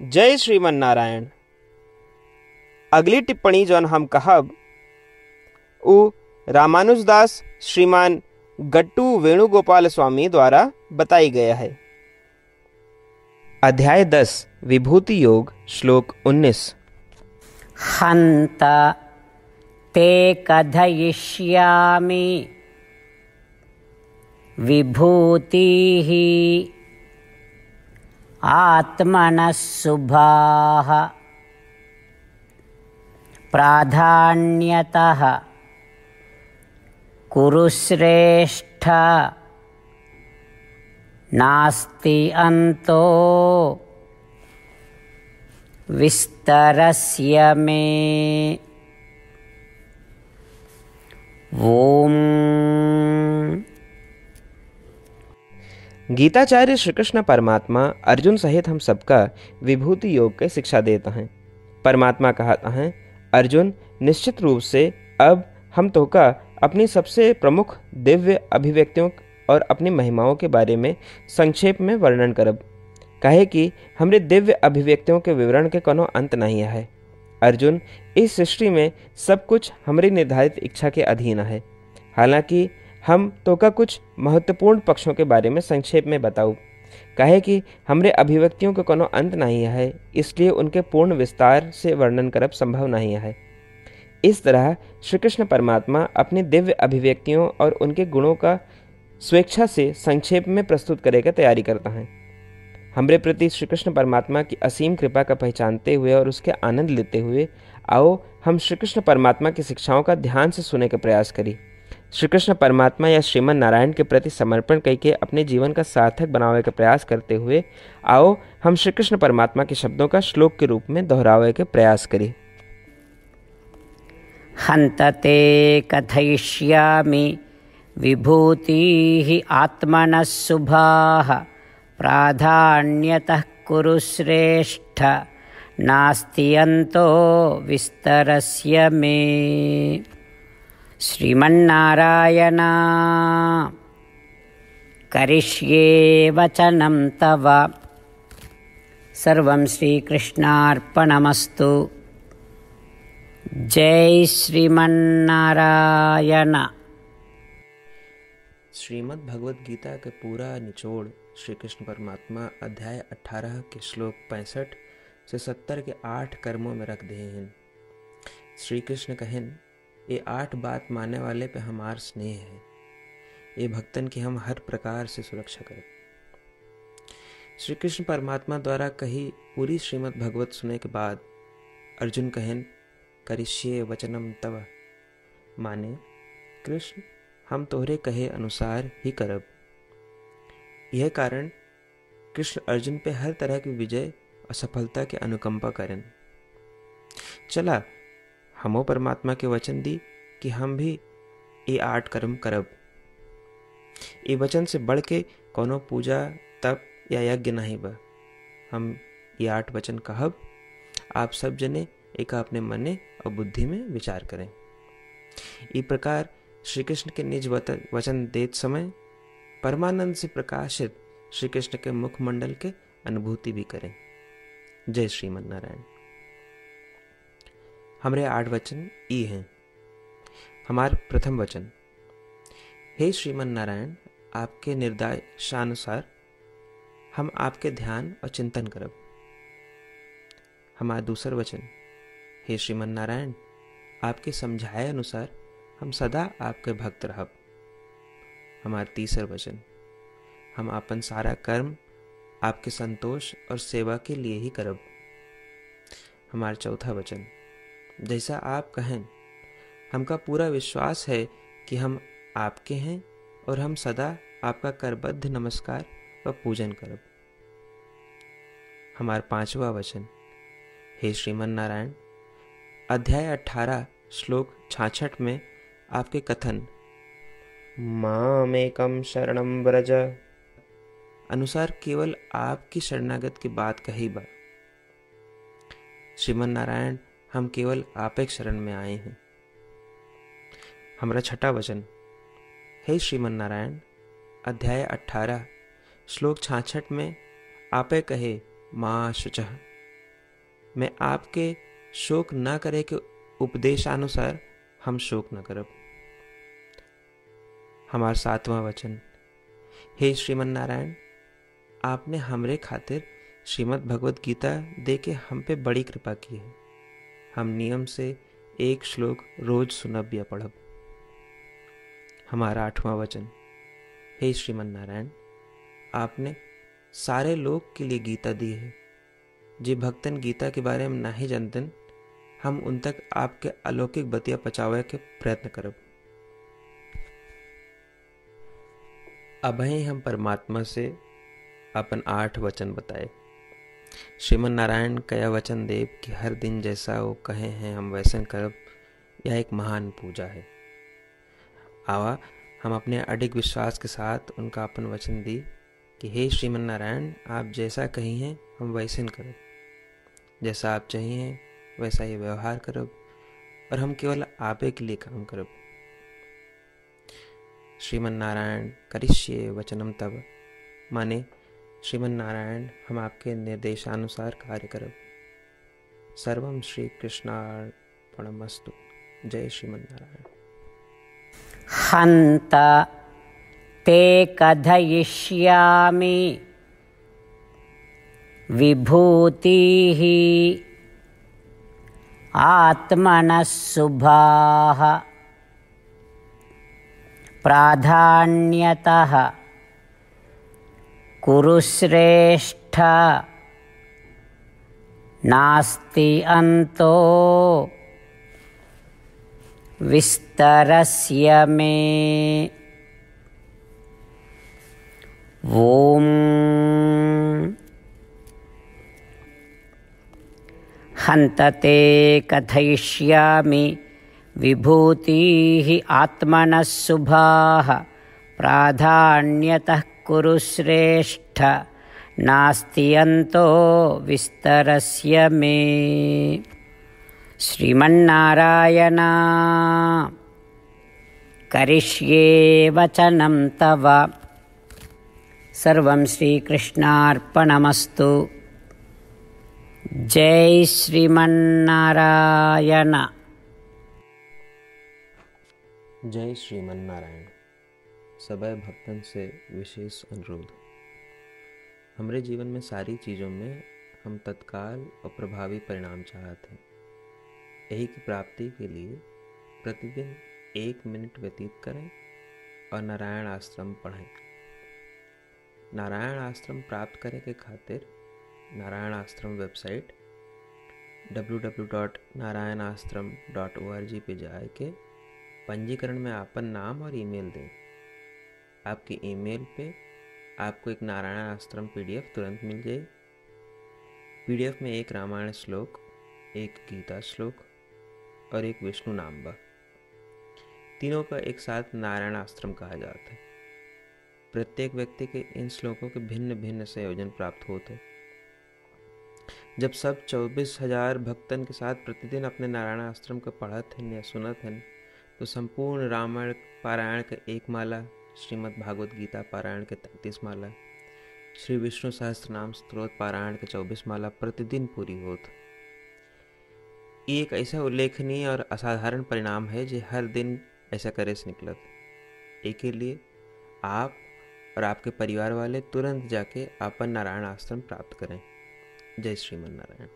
जय श्रीमन नारायण। अगली टिप्पणी जौन हम कहब उ रामानुजदास श्रीमान गट्टू वेणुगोपाल स्वामी द्वारा बताई गया है। अध्याय 10 विभूति योग श्लोक 19। हन्त ते कथयिष्यामि विभूतिः आत्मनः शुभाः प्राधान्यतः कुरु श्रेष्ठ नास्ति अन्तो विस्तरस्य मे। ओम। गीताचार्य श्री कृष्ण परमात्मा अर्जुन सहित हम सबका विभूति योग की शिक्षा देता है। परमात्मा कहता है, अर्जुन निश्चित रूप से अब हम तो का अपनी सबसे प्रमुख दिव्य अभिव्यक्तियों और अपनी महिमाओं के बारे में संक्षेप में वर्णन करब। कहे कि हमरे दिव्य अभिव्यक्तियों के विवरण के कोनो अंत नहीं है। अर्जुन, इस सृष्टि में सब कुछ हमारी निर्धारित इच्छा के अधीन है। हालांकि हम तो का कुछ महत्वपूर्ण पक्षों के बारे में संक्षेप में बताऊं। कहे कि हमरे अभिव्यक्तियों के कोनो अंत नहीं है, इसलिए उनके पूर्ण विस्तार से वर्णन करब संभव नहीं है। इस तरह श्री कृष्ण परमात्मा अपनी दिव्य अभिव्यक्तियों और उनके गुणों का स्वेच्छा से संक्षेप में प्रस्तुत करे का तैयारी करता है। हमरे प्रति श्री कृष्ण परमात्मा की असीम कृपा का पहचानते हुए और उसके आनंद लेते हुए आओ हम श्री कृष्ण परमात्मा की शिक्षाओं का ध्यान से सुनने का प्रयास करें। श्री कृष्ण परमात्मा या श्रीमन नारायण के प्रति समर्पण करके अपने जीवन का सार्थक बनावे का प्रयास करते हुए आओ हम श्री कृष्ण परमात्मा के शब्दों का श्लोक के रूप में दोहरावे के प्रयास करें। हन्त ते कथयिष्यामि विभूतिः आत्मनः शुभाः प्राधान्यतः कुरु श्रेष्ठ नास्ति अन्तो विस्तरस्य मे। श्रीमन्नारायण करिष्ये वचनं तव। सर्वं श्रीकृष्णार्पणमस्तु। जय श्रीमन्नारायण। श्रीमद् भगवद गीता के पूरा निचोड़ श्री कृष्ण परमात्मा अध्याय 18 के श्लोक 65 से 70 के 8 कर्मों में रख दिए हैं। श्री कृष्ण कहें, ये 8 बात मानने वाले पे हमार स्नेह है। ये भक्तन की हम हर प्रकार से सुरक्षा करें। श्री कृष्ण परमात्मा द्वारा कही पूरी श्रीमद् भगवत सुनने के बाद अर्जुन कहें, करिष्ये वचनम तव, माने कृष्ण हम तोहरे कहे अनुसार ही करब। यह कारण कृष्ण अर्जुन पे हर तरह की विजय और सफलता के अनुकंपा करें। चला हमो परमात्मा के वचन दी कि हम भी ये 8 कर्म करब। ये वचन से बढ़ के कोनो पूजा तप या यज्ञ नहीं बा। हम ये 8 वचन कहब, आप सब जने एक अपने मने और बुद्धि में विचार करें। इस प्रकार श्री कृष्ण के निज वचन देत समय परमानंद से प्रकाशित श्री कृष्ण के मुखमंडल के अनुभूति भी करें। जय श्रीमन नारायण। हमारे 8 वचन ई हैं। हमार प्रथम वचन, हे श्रीमन नारायण, आपके निर्देशानुसार हम आपके ध्यान और चिंतन करब। हमारा दूसर वचन, हे श्रीमन नारायण, आपके समझाए अनुसार हम सदा आपके भक्त रहब। हमारा तीसर वचन, हम अपन सारा कर्म आपके संतोष और सेवा के लिए ही करब। हमारा चौथा वचन, जैसा आप कहें, हमका पूरा विश्वास है कि हम आपके हैं और हम सदा आपका करबद्ध नमस्कार व पूजन करब। हमारा 5वां वचन, हे श्रीमन नारायण, अध्याय 18 श्लोक 66 में आपके कथन मामेकं शरणं व्रज अनुसार केवल आपकी शरणागत की बात कही बा। श्रीमन नारायण, हम केवल आप एक शरण में आए हैं। हमारा 6वां वचन, हे श्रीमन नारायण, अध्याय 18 श्लोक 66 में आपे कहे माँ शुचः मैं आपके शोक न करे के उपदेशानुसार हम शोक न करब। हमार 7वां वचन। हे श्रीमन नारायण, आपने हमरे खातिर श्रीमद् भगवत गीता दे के हम पे बड़ी कृपा की है। हम नियम से एक श्लोक रोज सुनब या पढ़ब। हमारा 8वां वचन। हे श्रीमन नारायण, आपने सारे लोग के लिए गीता दी है। जे भक्तन गीता के बारे में नहीं जानतन, हम उन तक आपके अलौकिक बतिया पहुंचावे के प्रयत्न करब। अभय हम परमात्मा से अपन 8 वचन बताए। श्रीमन नारायण कया वचन देव कि हर दिन जैसा वो कहे हैं हम वैसन करब, यह एक महान पूजा है। आवा हम अपने अडिग विश्वास के साथ उनका अपन वचन दी कि हे श्रीमन नारायण, आप जैसा कही हैं हम वैसन करब, जैसा आप चाहिए वैसा ये व्यवहार करब, और हम केवल आपे के लिए काम करब। श्रीमन नारायण करिष्ये वचनम तब, माने श्रीमन नारायण हम आपके निर्देशानुसार कार्य करब। सर्वम श्री कृष्णार्पणमस्तु। जय श्रीमन नारायण। हन्त ते कथयिष्यामि विभूतिः आत्मनः शुभाः प्राधान्यतः कुरु श्रेष्ठ नास्ति अन्तो विस्तरस्य मे। ॐ हन्तते कथयिष्यामि विभूतिः आत्मनः शुभाः प्राधान्यतः कुरु श्रेष्ठ नास्ति अन्तो विस्तरस्य मे। श्रीमन्नारायण करिष्ये वचनं तव। सर्वं श्रीकृष्णार्पणमस्तु। जय श्रीमन्नारायण। जय श्रीमन नारायण। सबै भक्तन से विशेष अनुरोध। हमरे जीवन में सारी चीज़ों में हम तत्काल और प्रभावी परिणाम चाहते हैं। यही की प्राप्ति के लिए प्रतिदिन 1 मिनट व्यतीत करें और नारायण आश्रम पढ़ें। नारायण आश्रम प्राप्त करने के खातिर नारायण आश्रम वेबसाइट www.narayanashram.org पे जाए के पंजीकरण में आपन नाम और ईमेल दें। आपके ईमेल पे आपको एक नारायण आश्रम PDF तुरंत मिल जाए। PDF में एक रामायण श्लोक, एक गीता श्लोक और एक विष्णु नाम बा। तीनों का एक साथ नारायण आश्रम कहा जाता है। प्रत्येक व्यक्ति के इन श्लोकों के भिन्न भिन्न संयोजन प्राप्त होते। जब सब 24,000 भक्तन के साथ प्रतिदिन अपने नारायण आश्रम को पढ़त हैं या सुनत हैं, तो संपूर्ण रामायण पारायण के 1 माला, श्रीमद् भागवत गीता पारायण के 33 माला, श्री विष्णु सहस्त्रनाम स्तोत्र पारायण के 24 माला प्रतिदिन पूरी होत। ये एक ऐसा उल्लेखनीय और असाधारण परिणाम है जो हर दिन ऐसा करे से निकलत। एक के लिए आप और आपके परिवार वाले तुरंत जाके अपन नारायण आश्रम प्राप्त करें। जय श्रीमन नारायण।